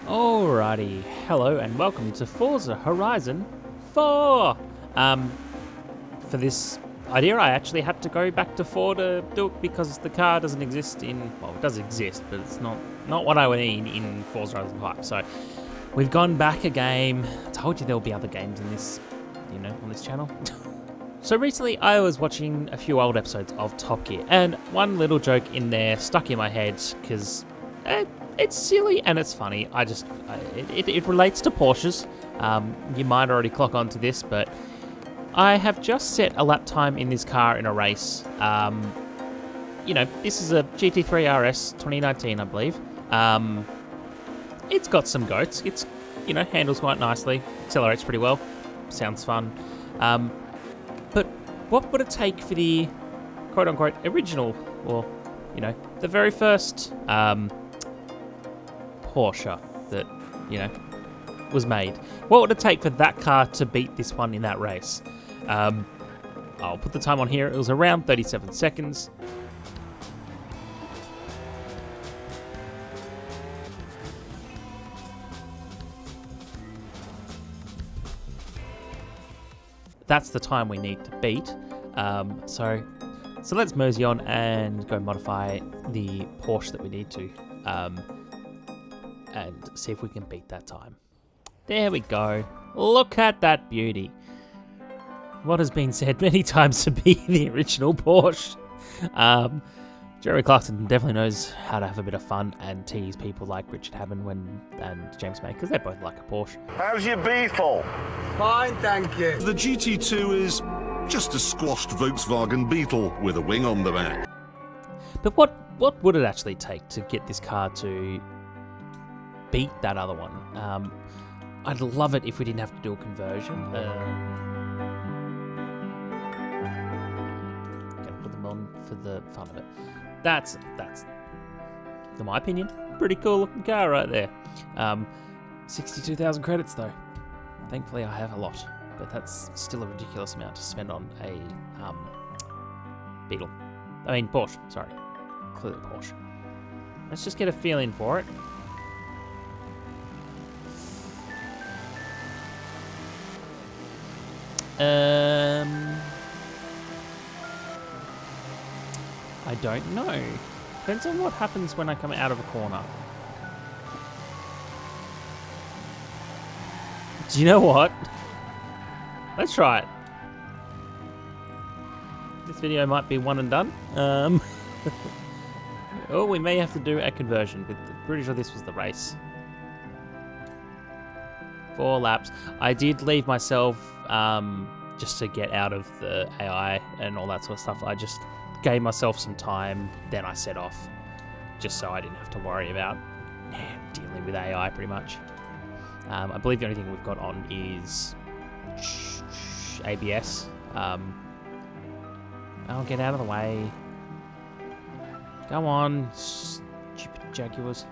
Alrighty, hello and welcome to Forza Horizon 4! For this idea I actually had to go back to 4 to do it because the car doesn't exist well, it does exist, but it's not what I would need in Forza Horizon 5. So we've gone back a game. I told you there'll be other games in this, on this channel. So recently I was watching a few old episodes of Top Gear, and one little joke in there stuck in my head because it's silly and it's funny. It relates to Porsches. You might already clock onto this, but I have just set a lap time in this car in a race. This is a GT3 RS 2019, I believe. It's got some goats. It's, handles quite nicely, accelerates pretty well, sounds fun. But what would it take for the quote-unquote original, or, the very first Porsche that, was made? What would it take for that car to beat this one in that race? I'll put the time on here. It was around 37 seconds. That's the time we need to beat. So let's mosey on and go modify the Porsche that we need to, and see if we can beat that time. There we go. Look at that beauty. What has been said many times to be the original Porsche. Jeremy Clarkson definitely knows how to have a bit of fun and tease people like Richard Hammond and James May, because they both like a Porsche. How's your Beetle? Fine, thank you. The GT2 is just a squashed Volkswagen Beetle with a wing on the back. But what would it actually take to get this car to beat that other one? I'd love it if we didn't have to do a conversion. Gonna put them on for the fun of it. That's in my opinion, pretty cool looking car right there. 62,000 credits though. Thankfully I have a lot, but that's still a ridiculous amount to spend on a Porsche, sorry. Clearly Porsche. Let's just get a feeling for it. I don't know. Depends on what happens when I come out of a corner. Do you know what? Let's try it. This video might be one and done. Oh, we may have to do a conversion, but I'm pretty sure this was the race. 4 laps. I did leave myself just to get out of the AI and all that sort of stuff. I just gave myself some time, then I set off, just so I didn't have to worry about dealing with AI pretty much. I believe the only thing we've got on is ABS. I'll get out of the way. Go on, stupid Jaguars.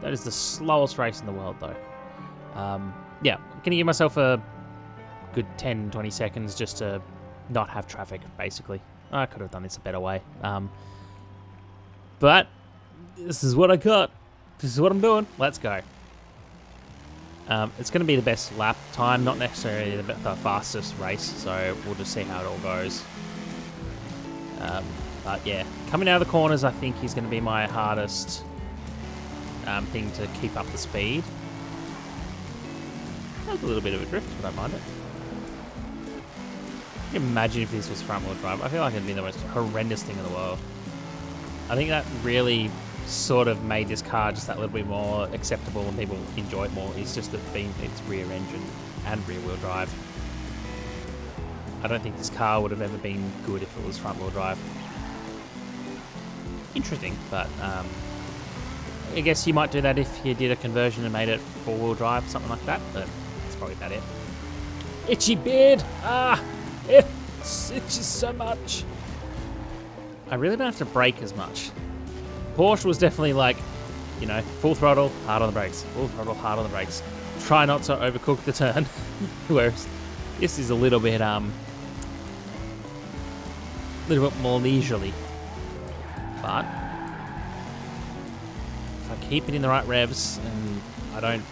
That is the slowest race in the world, though. Yeah, I'm going to give myself a good 10-20 seconds just to not have traffic, basically. I could have done this a better way. But this is what I got. This is what I'm doing. Let's go. It's going to be the best lap time, not necessarily the fastest race, so we'll just see how it all goes. But yeah, coming out of the corners, I think is going to be my hardest thing to keep up the speed. That's a little bit of a drift, but I don't mind it. Can you imagine if this was front-wheel drive? I feel like it'd be the most horrendous thing in the world. I think that really sort of made this car just that little bit more acceptable and people enjoy it more. It's just that being its rear engine and rear-wheel drive. I don't think this car would have ever been good if it was front-wheel drive. Interesting, but I guess you might do that if you did a conversion and made it four-wheel drive, something like that, but that's probably about it. Itchy beard! It itches so much. I really don't have to brake as much. Porsche was definitely like, full throttle, hard on the brakes. Full throttle, hard on the brakes. Try not to overcook the turn. Whereas this is a little bit more leisurely. But if I keep it in the right revs and I don't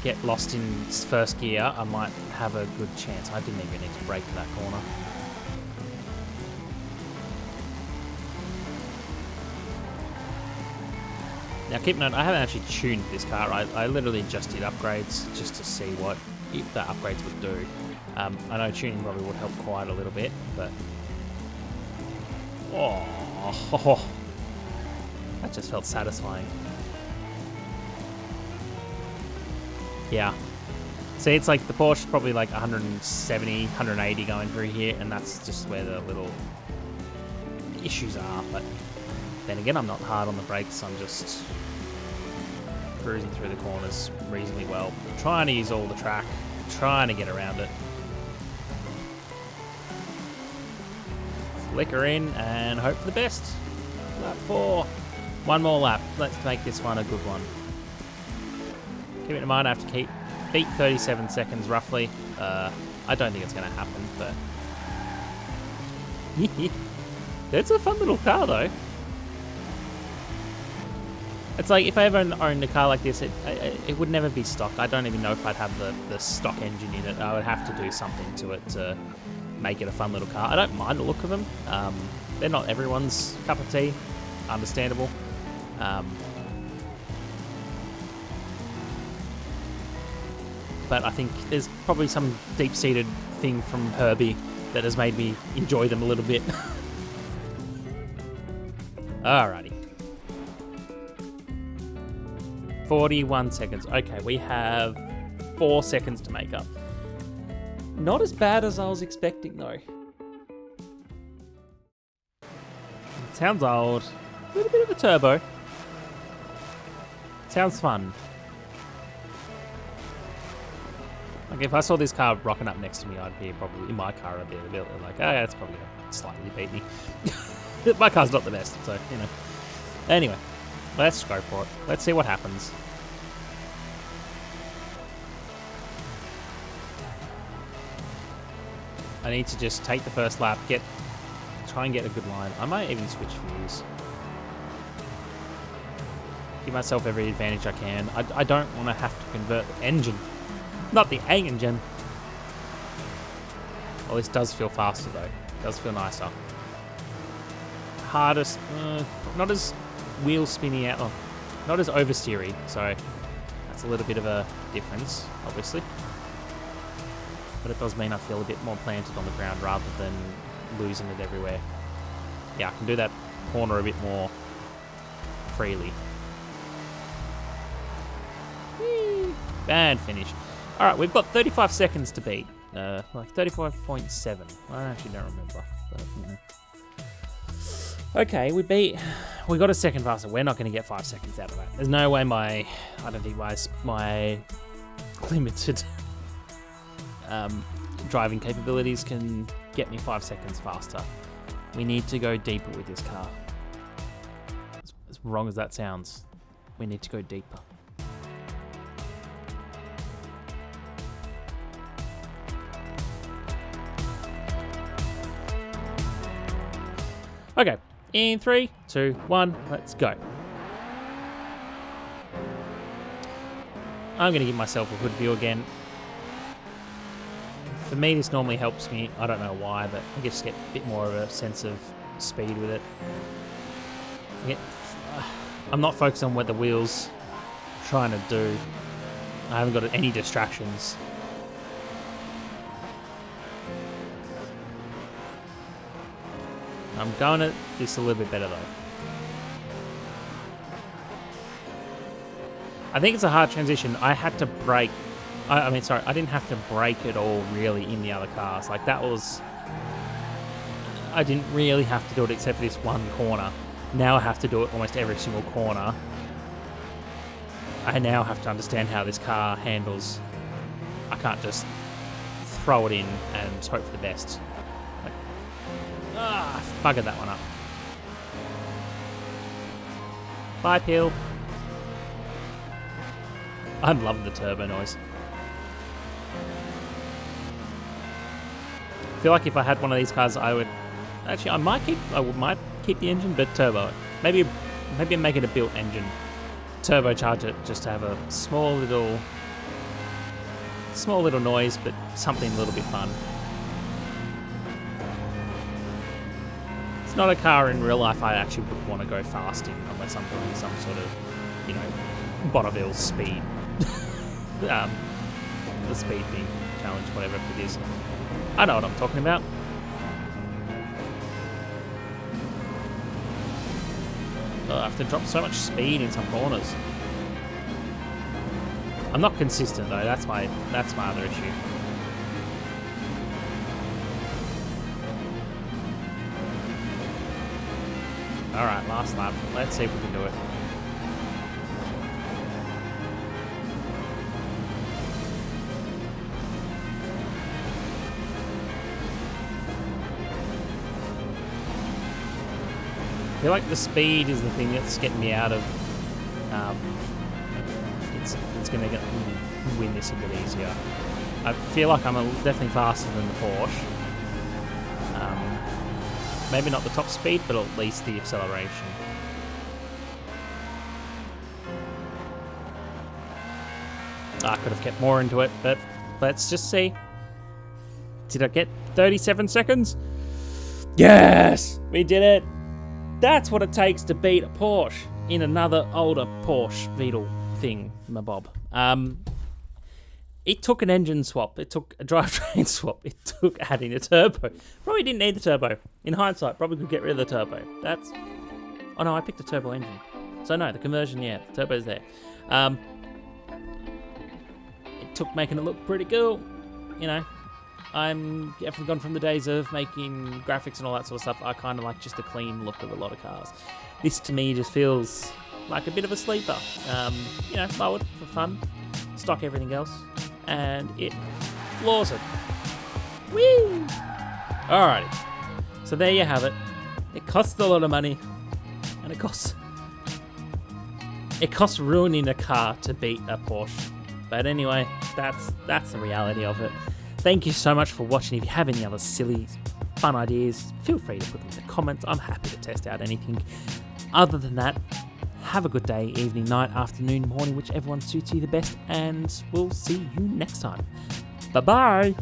get lost in first gear, I might have a good chance. I didn't even need to brake that corner. Now keep note, I haven't actually tuned this car. I literally just did upgrades just to see what the upgrades would do. I know tuning probably would help quite a little bit, but... Oh, that just felt satisfying. Yeah. See, it's like the Porsche's probably like 170, 180 going through here, and that's just where the little issues are. But then again, I'm not hard on the brakes. I'm just cruising through the corners reasonably well. I'm trying to use all the track, trying to get around it. Flicker in and hope for the best. Lap 4. One more lap. Let's make this one a good one. Keep it in mind, I have to beat 37 seconds roughly. I don't think it's going to happen, but... It's a fun little car, though. It's like, if I ever owned a car like this, it would never be stock. I don't even know if I'd have the stock engine in it. I would have to do something to it to make it a fun little car. I don't mind the look of them. They're not everyone's cup of tea. Understandable. But I think there's probably some deep-seated thing from Herbie that has made me enjoy them a little bit. Alrighty. 41 seconds. Okay, we have 4 seconds to make up. Not as bad as I was expecting, though. It sounds old. A little bit of a turbo. Sounds fun. Like, if I saw this car rocking up next to me, I'd be probably, in my car, I'd be a bit like, oh, yeah, it's probably going to slightly beat me. My car's not the best, so, you know. Anyway, let's go for it. Let's see what happens. I need to just take the first lap, try and get a good line. I might even switch views. Give myself every advantage I can. I don't want to have to convert the engine. Not the engine. Well, this does feel faster though. It does feel nicer. Hardest, not as wheel spinny out, not as oversteery. So that's a little bit of a difference, obviously. But it does mean I feel a bit more planted on the ground rather than losing it everywhere. Yeah, I can do that corner a bit more freely. Whee! And finish. Alright, we've got 35 seconds to beat. Like 35.7. I actually don't remember. But, you know. Okay, we got a second faster. We're not going to get 5 seconds out of that. There's no way I don't think my limited driving capabilities can get me 5 seconds faster. We need to go deeper with this car. As wrong as that sounds, we need to go deeper. Okay, in 3, 2, 1, let's go. I'm going to give myself a hood view again. For me, this normally helps me. I don't know why, but I just get a bit more of a sense of speed with it. I'm not focused on what the wheel's trying to do. I haven't got any distractions. I'm going at this a little bit better though. I think it's a hard transition. I had to brake. I didn't have to brake at all really in the other cars. Like that was, I didn't really have to do it except for this one corner. Now I have to do it almost every single corner. I now have to understand how this car handles. I can't just throw it in and hope for the best. Buggered that one up. Bye, Peel. I'm loving the turbo noise. I feel like if I had one of these cars, I would... Actually, I might keep the engine, but turbo it. Maybe make it a built engine. turbocharge it just to have a small little noise, but something a little bit fun. It's not a car in real life I actually would want to go fast in unless I'm doing some sort of, you know, Bonneville speed, the speed thing challenge, whatever it is. I know what I'm talking about. Oh, I have to drop so much speed in some corners. I'm not consistent though. That's my other issue. All right, last lap. Let's see if we can do it. I feel like the speed is the thing that's getting me out of. It's going to win this a bit easier. I feel like I'm definitely faster than the Porsche. Maybe not the top speed, but at least the acceleration. I could have kept more into it, but let's just see. Did I get 37 seconds? Yes! We did it! That's what it takes to beat a Porsche in another older Porsche Beetle thing, my bob. It took an engine swap. It took a drivetrain swap. It took adding a turbo. Probably didn't need the turbo. In hindsight, probably could get rid of the turbo. Oh no, I picked a turbo engine. So no, the conversion, yeah, the turbo's there. It took making it look pretty cool. You know, I'm definitely gone from the days of making graphics and all that sort of stuff. I kind of like just the clean look of a lot of cars. This to me just feels like a bit of a sleeper. You know, lowered for fun, stock everything else, and it floors it. Whee! Alrighty, so there you have it. It costs a lot of money, and it costs ruining a car to beat a Porsche. But anyway, that's the reality of it. Thank you so much for watching. If you have any other silly, fun ideas, feel free to put them in the comments. I'm happy to test out anything. Other than that, have a good day, evening, night, afternoon, morning, whichever one suits you the best, and we'll see you next time. Bye-bye!